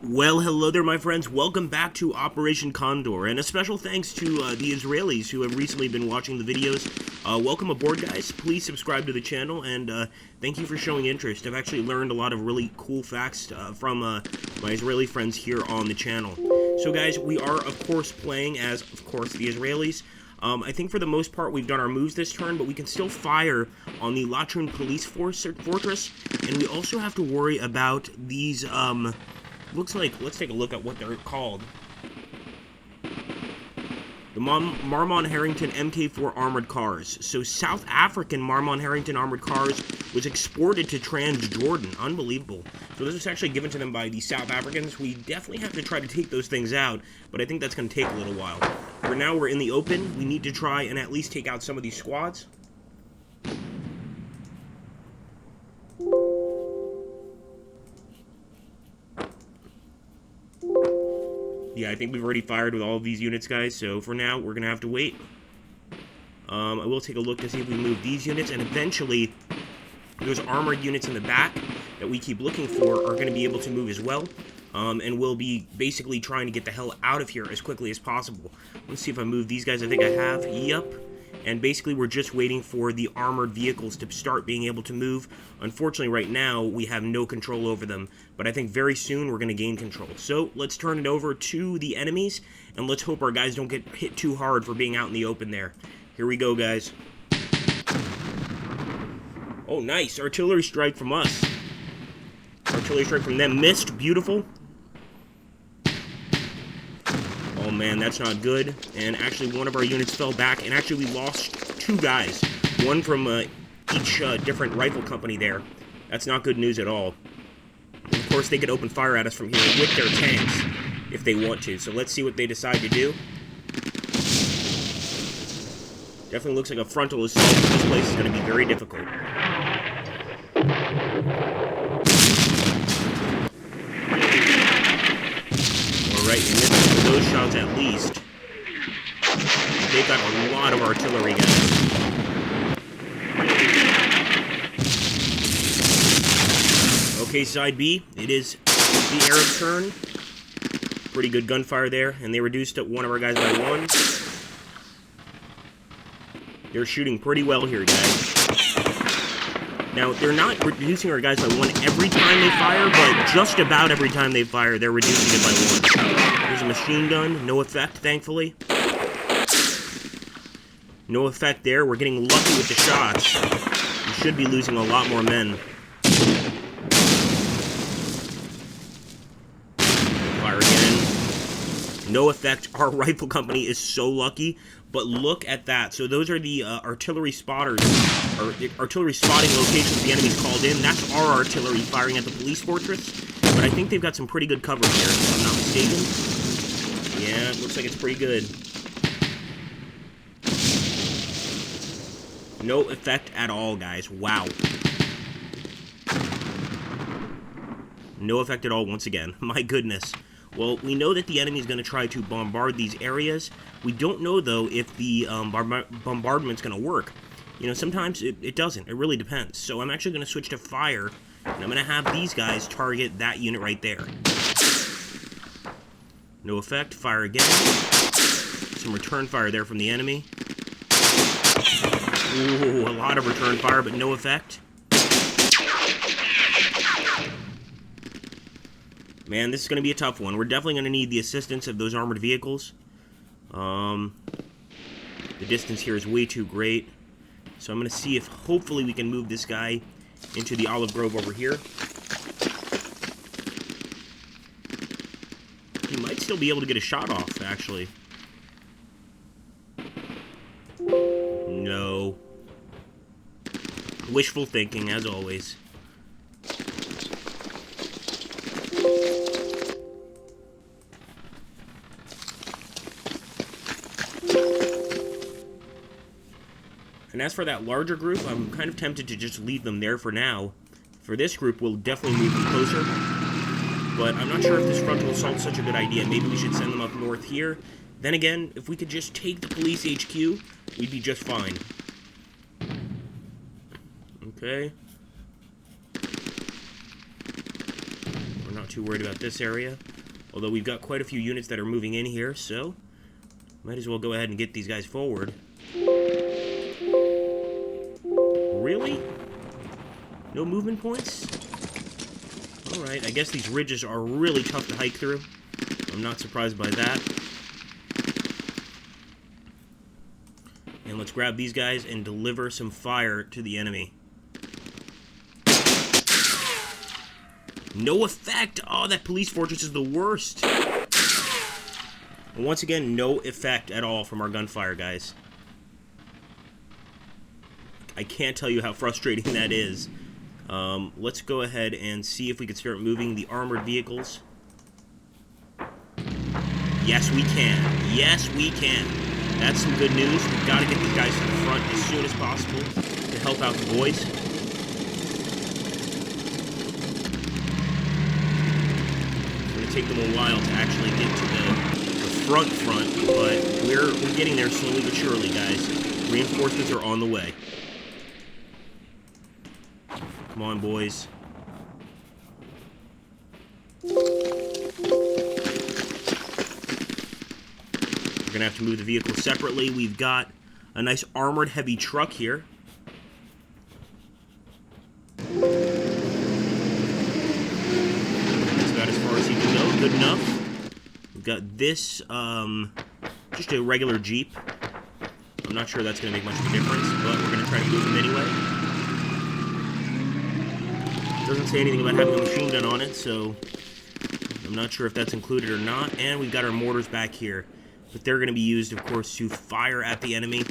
Well, hello there, my friends. Welcome back to Operation Condor, and a special thanks to the Israelis who have recently been watching the videos. Welcome aboard, guys. Please subscribe to the channel, and thank you for showing interest. I've actually learned a lot of really cool facts from my Israeli friends here on the channel. So, guys, we are, of course, playing as, of course, the Israelis. I think for the most part we've done our moves this turn, but we can still fire on the Latrun Police Fortress, and we also have to worry about these, looks like, let's take a look at what they're called. The Marmon Harrington MK4 armored cars. So South African Marmon Harrington armored cars was exported to Transjordan. Unbelievable. So this was actually given to them by the South Africans. We definitely have to try to take those things out, but I think that's going to take a little while. For now, we're in the open. We need to try and at least take out some of these squads. Yeah, I think we've already fired with all of these units, guys, so for now, we're going to have to wait. I will take a look to see if we move these units, and eventually, those armored units in the back that we keep looking for are going to be able to move as well, and we'll be basically trying to get the hell out of here as quickly as possible. Let's see if I move these guys. I think I have. Yep. And basically, we're just waiting for the armored vehicles to start being able to move. Unfortunately, right now, we have no control over them. But I think very soon, we're going to gain control. So, let's turn it over to the enemies. And let's hope our guys don't get hit too hard for being out in the open there. Here we go, guys. Oh, nice. Artillery strike from us. Artillery strike from them. Missed. Beautiful. Oh man, that's not good. And actually, one of our units fell back, and actually we lost two guys. One from each different rifle company there. That's not good news at all. And of course, they could open fire at us from here with their tanks if they want to. So let's see what they decide to do. Definitely looks like a frontal assault. This place is going to be very difficult. Alright, we missed for those shots at least. They've got a lot of artillery, guys. Okay, side B, it is the Arab turn. Pretty good gunfire there, and they reduced one of our guys by one. They're shooting pretty well here, guys. Now, they're not reducing our guys by one every time they fire, but just about every time they fire, they're reducing it by one. There's a machine gun. No effect, thankfully. No effect there. We're getting lucky with the shots. We should be losing a lot more men. Fire again. No effect. Our rifle company is so lucky. But look at that. So those are the artillery spotters, or the artillery spotting locations the enemy's called in. That's our artillery firing at the police fortress. But I think they've got some pretty good cover here, if I'm not mistaken. Yeah, it looks like it's pretty good. No effect at all, guys. Wow. No effect at all once again. My goodness. Well, we know that the enemy is going to try to bombard these areas. We don't know, though, if the bombardment's going to work. You know, sometimes it doesn't. It really depends. So I'm actually going to switch to fire, and I'm going to have these guys target that unit right there. No effect. Fire again. Some return fire there from the enemy. Ooh, a lot of return fire, but no effect. Man, this is going to be a tough one. We're definitely going to need the assistance of those armored vehicles. The distance here is way too great. So I'm going to see if hopefully we can move this guy into the olive grove over here. He might still be able to get a shot off, actually. No. Wishful thinking, as always. And as for that larger group, I'm kind of tempted to just leave them there for now. For this group, we'll definitely move them closer. But I'm not sure if this frontal assault's such a good idea. Maybe we should send them up north here. Then again, if we could just take the police HQ, we'd be just fine. Okay. not too worried about this area. Although we've got quite a few units that are moving in here, so might as well go ahead and get these guys forward. Really? No movement points? Alright, I guess these ridges are really tough to hike through. I'm not surprised by that. And let's grab these guys and deliver some fire to the enemy. No effect! Oh, that police fortress is the worst! And once again, no effect at all from our gunfire, guys. I can't tell you how frustrating that is. Let's go ahead and see if we can start moving the armored vehicles. Yes, we can. Yes, we can. That's some good news. We've got to get these guys to the front as soon as possible to help out the boys. It's going to take them a while to actually get to the front, but we're getting there slowly but surely, guys. Reinforcements are on the way. Come on, boys. We're going to have to move the vehicles separately. We've got a nice armored heavy truck here. That's about as far as he can go. Good enough. We've got this, just a regular Jeep. I'm not sure that's going to make much of a difference, but we're going to try to move him anyway. Doesn't say anything about having a machine gun on it, so I'm not sure if that's included or not. And we've got our mortars back here. But they're going to be used, of course, to fire at the enemy.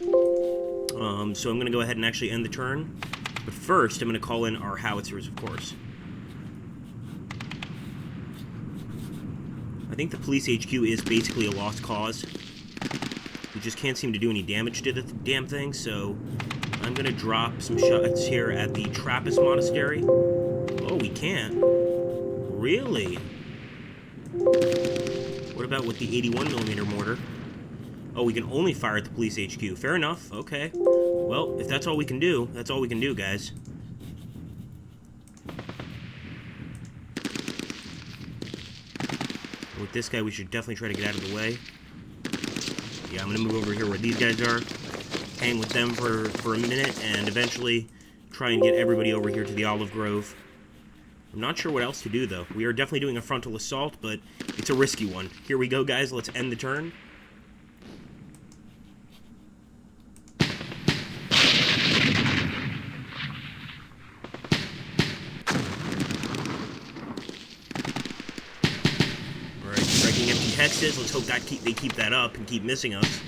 So I'm going to go ahead and actually end the turn. But first, I'm going to call in our howitzers, of course. I think the police HQ is basically a lost cause. We just can't seem to do any damage to the damn thing, so I'm going to drop some shots here at the Trappist Monastery. Oh, we can? Really? What about with the 81mm mortar? Oh, we can only fire at the police HQ. Fair enough. Okay. Well, if that's all we can do, that's all we can do, guys. With this guy, we should definitely try to get out of the way. Yeah, I'm going to move over here where these guys are. Hang with them for a minute, and eventually try and get everybody over here to the Olive Grove. I'm not sure what else to do, though. We are definitely doing a frontal assault, but it's a risky one. Here we go, guys. Let's end the turn. Alright, striking empty hexes. Let's hope that they keep that up and keep missing us.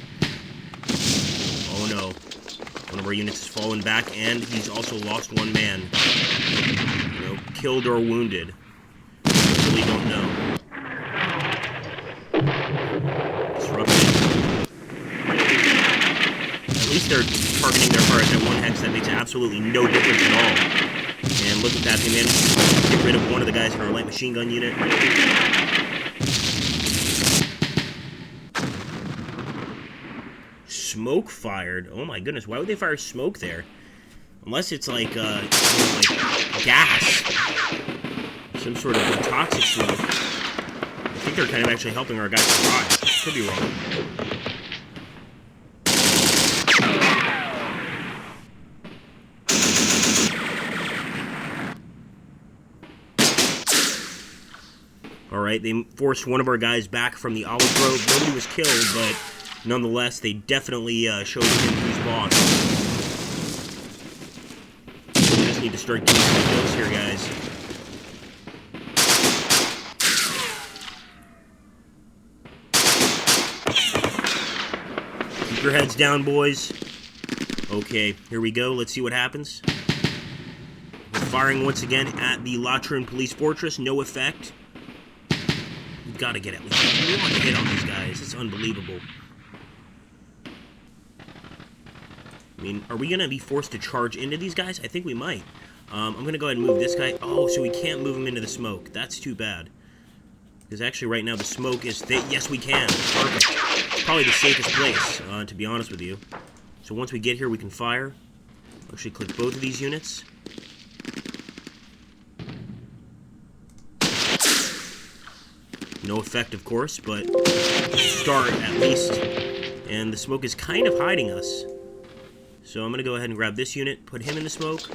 Oh, no. One of our units has fallen back, and he's also lost one man. Killed or wounded. I really don't know. Disrupted. At least they're targeting their heart at one hex. That makes absolutely no difference at all. And look at that. They managed to get rid of one of the guys in our light machine gun unit. Smoke fired. Oh my goodness. Why would they fire smoke there? Unless it's like, like gas. Some sort of toxic smoke. I think they're kind of actually helping our guys survive. Could be wrong. Alright, they forced one of our guys back from the Olive Grove. Nobody was killed, but nonetheless, they definitely showed him who's boss. We just need to start getting some kills here, guys. Keep your heads down, boys. Okay, here we go. Let's see what happens. We're firing once again at the Latrin Police Fortress. No effect. We've got to get at least one hit on these guys. It's unbelievable. I mean, are we going to be forced to charge into these guys? I think we might. I'm going to go ahead and move this guy. Oh, so we can't move him into the smoke. That's too bad. Because actually right now the smoke is thick. Yes, we can. Perfect. It's probably the safest place, to be honest with you. So once we get here, we can fire. Actually click both of these units. No effect, of course, but start at least. And the smoke is kind of hiding us. So I'm going to go ahead and grab this unit, put him in the smoke.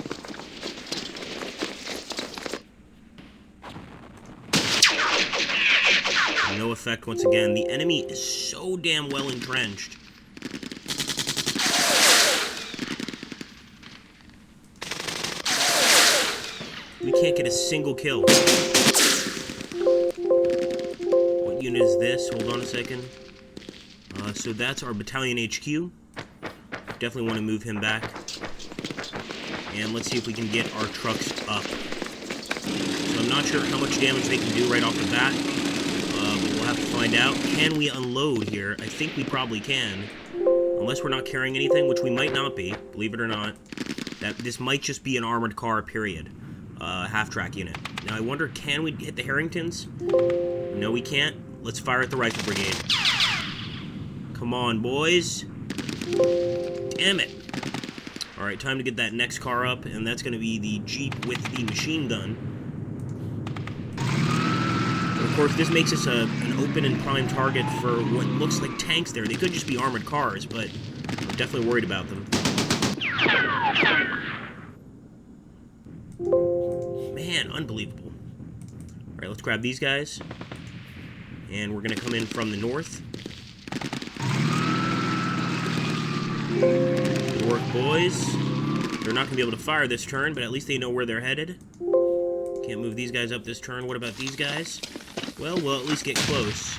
No effect once again. The enemy is so damn well entrenched. We can't get a single kill. What unit is this? Hold on a second. So that's our battalion HQ. Definitely want to move him back. And let's see if we can get our trucks up. So I'm not sure how much damage they can do right off the bat. But we'll have to find out. Can we unload here? I think we probably can. Unless we're not carrying anything, which we might not be, believe it or not. This might just be an armored car, period. Half-track unit. Now I wonder, can we hit the Harringtons? No, we can't. Let's fire at the Rifle Brigade. Come on, boys. Damn it. Alright, time to get that next car up, and that's going to be the Jeep with the machine gun. But of course, this makes us an open and prime target for what looks like tanks there. They could just be armored cars, but I'm definitely worried about them. Man, unbelievable. Alright, let's grab these guys. And we're going to come in from the north. Good work, boys. They're not going to be able to fire this turn, but at least they know where they're headed. Can't move these guys up this turn. What about these guys? Well, we'll at least get close.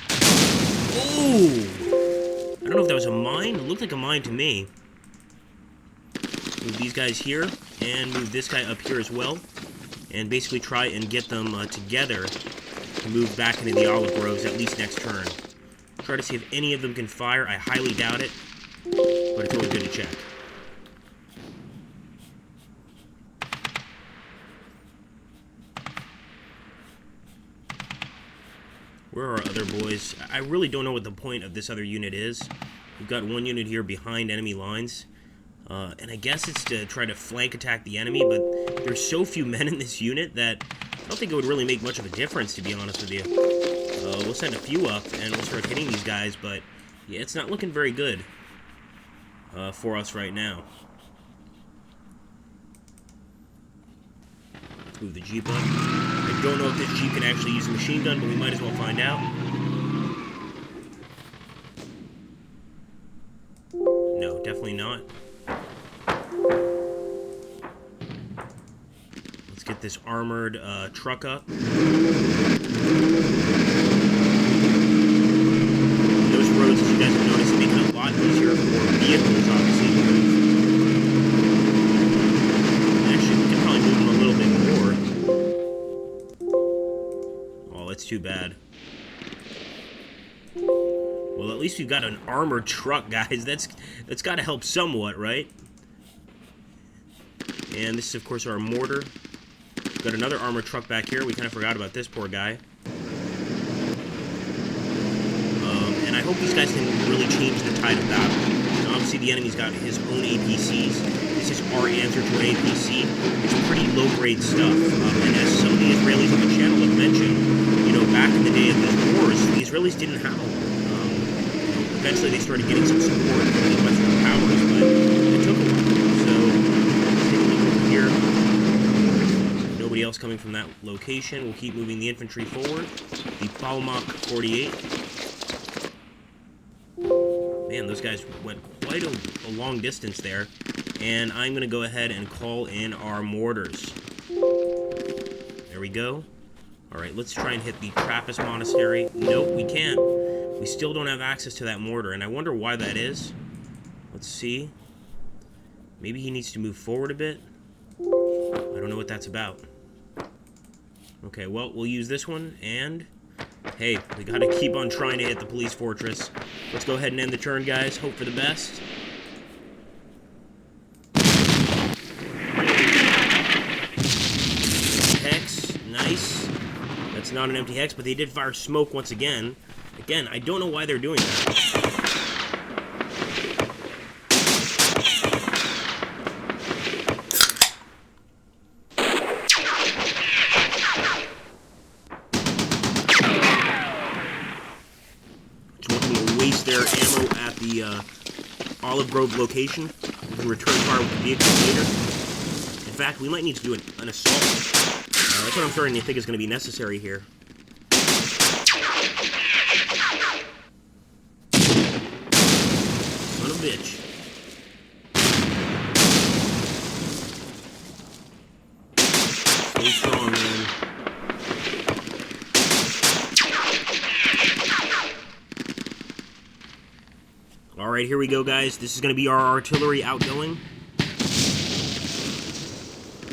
Oh! I don't know if that was a mine. It looked like a mine to me. Move these guys here, and move this guy up here as well. And basically try and get them together to move back into the olive groves at least next turn. Try to see if any of them can fire. I highly doubt it, but it's always good to check. Where are our other boys? I really don't know what the point of this other unit is. We've got one unit here behind enemy lines. And I guess it's to try to flank attack the enemy, but there's so few men in this unit that I don't think it would really make much of a difference, to be honest with you. We'll send a few up, and we'll start hitting these guys, but yeah, it's not looking very good for us right now. Let's move the Jeep up. I don't know if this Jeep can actually use a machine gun, but we might as well find out. No, definitely not. Let's get this armored truck up. Those roads, as you guys have noticed, make it a lot easier for vehicles, obviously, to move. Actually, we can probably move them a little bit more. Oh, that's too bad. Well, at least we've got an armored truck, guys. That's got to help somewhat, right? And this is, of course, our mortar. Got another armored truck back here. We kind of forgot about this poor guy. And I hope these guys can really change the tide of battle. Now, obviously, the enemy's got his own APCs. This is our answer to an APC. It's pretty low-grade stuff. And as some of the Israelis on the channel have mentioned, you know, back in the day of these wars, the Israelis didn't have them. Eventually, they started getting some support from the Western powers, but it took a while. So, let's take a look over here. Nobody else coming from that location. We'll keep moving the infantry forward. The Palmach 48. Man, those guys went quite a long distance there. And I'm going to go ahead and call in our mortars. There we go. Alright, let's try and hit the Trappist Monastery. Nope, we can't. We still don't have access to that mortar, and I wonder why that is. Let's see. Maybe he needs to move forward a bit. I don't know what that's about. Okay, well, we'll use this one, and hey, we gotta keep on trying to hit the police fortress. Let's go ahead and end the turn, guys. Hope for the best. Hex, nice. That's not an empty hex, but they did fire smoke once again. Again, I don't know why they're doing that. the Olive Grove location. We can return fire with the vehicles later. In fact, we might need to do an assault. That's what I'm starting to think is going to be necessary here. Son of a bitch. Stay strong, man. Alright, here we go, guys. This is going to be our artillery outgoing.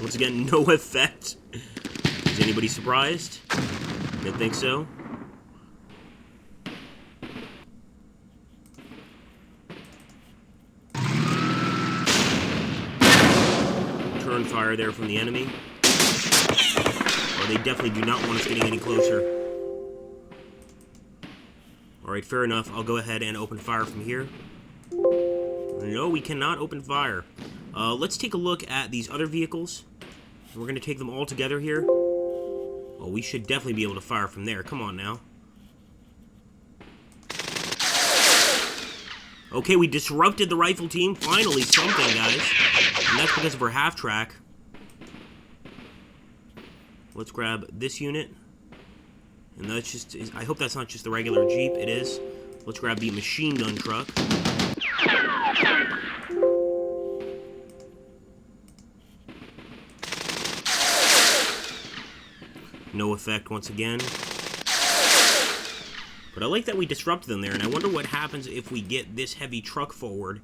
Once again, no effect. Is anybody surprised? Didn't think so. Turn fire there from the enemy. Oh, they definitely do not want us getting any closer. Alright, fair enough. I'll go ahead and open fire from here. No, we cannot open fire. Let's take a look at these other vehicles. We're going to take them all together here. Oh, we should definitely be able to fire from there. Come on now. Okay, we disrupted the rifle team. Finally, something, guys. And that's because of our half-track. Let's grab this unit. And that's just... I hope that's not just the regular Jeep. It is. Let's grab the machine gun truck. No effect once again. But I like that we disrupted them there, and I wonder what happens if we get this heavy truck forward.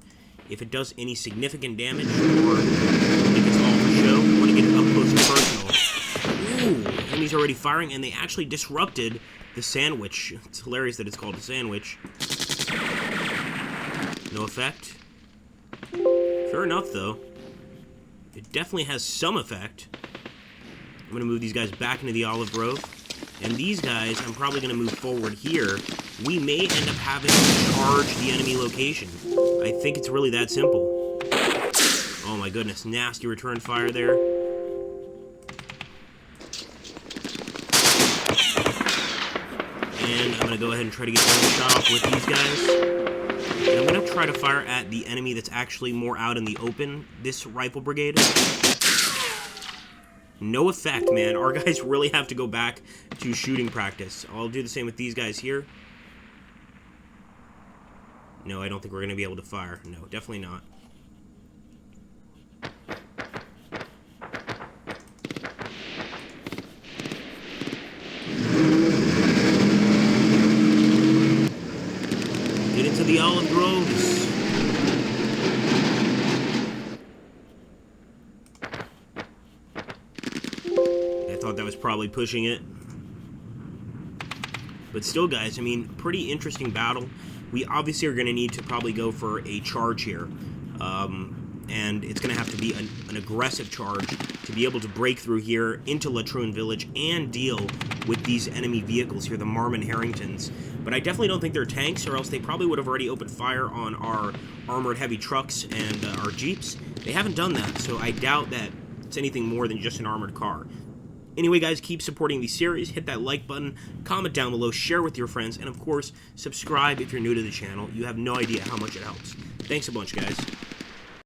If it does any significant damage, or if it's all for show. I want to get it up close and personal. Ooh, enemy's already firing, and they actually disrupted the sandwich. It's hilarious that it's called a sandwich. No effect. Fair enough, though. It definitely has some effect. I'm going to move these guys back into the Olive Grove. And these guys, I'm probably going to move forward here. We may end up having to charge the enemy location. I think it's really that simple. Oh my goodness, nasty return fire there. And I'm going to go ahead and try to get one shot off with these guys. And I'm going to try to fire at the enemy that's actually more out in the open, this rifle brigade. No effect, man. Our guys really have to go back to shooting practice. I'll do the same with these guys here. No, I don't think we're going to be able to fire. No, definitely not. Get into the Olive Groves. That was probably pushing it. But still, guys, I mean, pretty interesting battle. We obviously are going to need to probably go for a charge here. And it's going to have to be an aggressive charge to be able to break through here into Latrune Village and deal with these enemy vehicles here, the Marmon Harringtons. But I definitely don't think they're tanks, or else they probably would have already opened fire on our armored heavy trucks and our Jeeps. They haven't done that, so I doubt that it's anything more than just an armored car. Anyway, guys, keep supporting the series. Hit that like button, comment down below, share with your friends, and, of course, subscribe if you're new to the channel. You have no idea how much it helps. Thanks a bunch, guys.